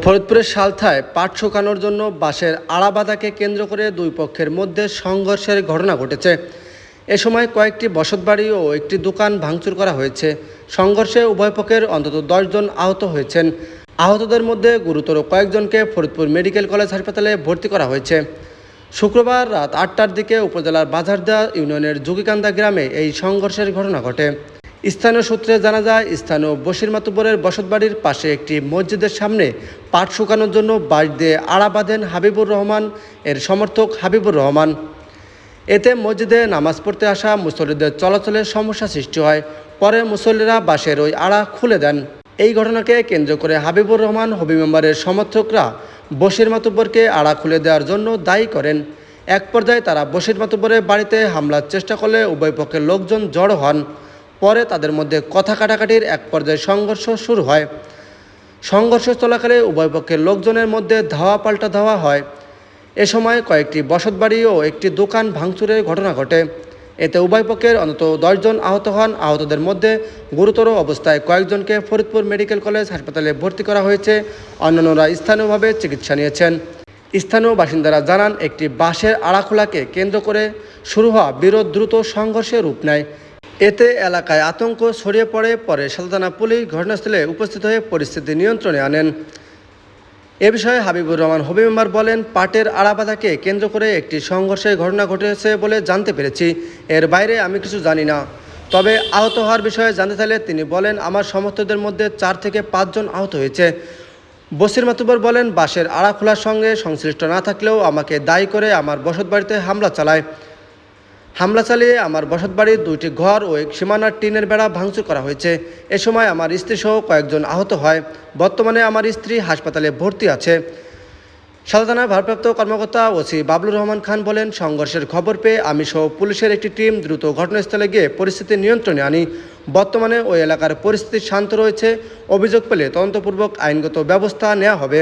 ফরিদপুরের সালথায় পাট শুকানোর জন্য বাঁশের আড়া বাঁধাকে কেন্দ্র করে দুই পক্ষের মধ্যে সংঘর্ষের ঘটনা ঘটেছে। এ সময় কয়েকটি বসতবাড়ি ও একটি দোকান ভাঙচুর করা হয়েছে। সংঘর্ষে উভয় পক্ষের অন্তত 10 জন আহত হয়েছেন। আহতদের মধ্যে গুরুতর কয়েকজনকে ফরিদপুর মেডিকেল কলেজ হাসপাতালে ভর্তি করা হয়েছে। শুক্রবার রাত 8টার দিকে উপজেলার বাজারদা ইউনিয়নের যোগীকান্দা গ্রামে এই সংঘর্ষের ঘটনা ঘটে। স্থানীয় সূত্রে জানা যায়, স্থানীয় বশির মাতুব্বরের বসতবাড়ির পাশে একটি মসজিদের সামনে পাট শুকানোর জন্য বাঁশ দিয়ে আড়া বাঁধেন হাবিবুর রহমান এর সমর্থক হাবিবুর রহমান। এতে মসজিদে নামাজ পড়তে আসা মুসল্লিদের চলাচলে সমস্যা সৃষ্টি হয়। পরে মুসল্লিরা বাঁশের ওই আড়া খুলে দেন। এই ঘটনাকে কেন্দ্র করে হাবিবুর রহমান হবি মেম্বারের সমর্থকরা বশির মাতুব্বরকে আড়া খুলে দেওয়ার জন্য দায়ী করেন। এক পর্যায়ে তারা বশির মাতুব্বরের বাড়িতে হামলার চেষ্টা করলে উভয় পক্ষের লোকজন জড়ো হন। পরে তাদের মধ্যে কথা কাটাকাটির এক পর্যায়ে সংঘর্ষ শুরু হয়। সংঘর্ষ চলাকালে উভয় পক্ষের লোকজনের মধ্যে ধাওয়া পাল্টা ধাওয়া হয়। এ সময় কয়েকটি বসতবাড়ি ও একটি দোকান ভাঙচুরের ঘটনা ঘটে। এতে উভয় পক্ষের অন্তত 10 জন আহত হন। আহতদের মধ্যে গুরুতর অবস্থায় কয়েকজনকে ফরিদপুর মেডিকেল কলেজ হাসপাতালে ভর্তি করা হয়েছে। অন্যান্যরা স্থানীয়ভাবে চিকিৎসা নিয়েছেন। স্থানীয় বাসিন্দারা জানান, একটি বাঁশের আড়া খোলাকে কেন্দ্র করে শুরু হওয়া বিরোধ দ্রুত সংঘর্ষে রূপ নেয়। এতে এলাকায় আতঙ্ক ছড়িয়ে পড়ে। পরে সালতানা পুলিশ ঘটনাস্থলে উপস্থিত হয়ে পরিস্থিতি নিয়ন্ত্রণে আনেন। এ বিষয়ে হাবিবুর রহমান হবি মেম্বার বলেন, পাটের আড়া বাঁধাকে কেন্দ্র করে একটি সংঘর্ষের ঘটনা ঘটেছে বলে জানতে পেরেছি। এর বাইরে আমি কিছু জানি না। তবে আহত হওয়ার বিষয়ে জানতে চাইলে তিনি বলেন, আমার সমর্থকদের মধ্যে 4 থেকে 5 জন আহত হয়েছে। বশির মাতুব্বর বলেন, বাঁশের আড়া খোলার সঙ্গে সংশ্লিষ্ট না থাকলেও আমাকে দায়ী করে আমার বসতবাড়িতে হামলা চালিয়ে আমার বসতবাড়ির 2টি ঘর ও এক সীমানার টিনের বেড়া ভাঙচুর করা হয়েছে। এ সময় আমার স্ত্রীসহ কয়েকজন আহত হয়। বর্তমানে আমার স্ত্রী হাসপাতালে ভর্তি আছে। সালতানার ভারপ্রাপ্ত কর্মকর্তা ওসি বাবলুর রহমান খান বলেন, সংঘর্ষের খবর পেয়ে আমি সহ পুলিশের একটি টিম দ্রুত ঘটনাস্থলে গিয়ে পরিস্থিতি নিয়ন্ত্রণে আনি। বর্তমানে ওই এলাকার পরিস্থিতি শান্ত রয়েছে। অভিযোগ পেলে তদন্তপূর্বক আইনগত ব্যবস্থা নেওয়া হবে।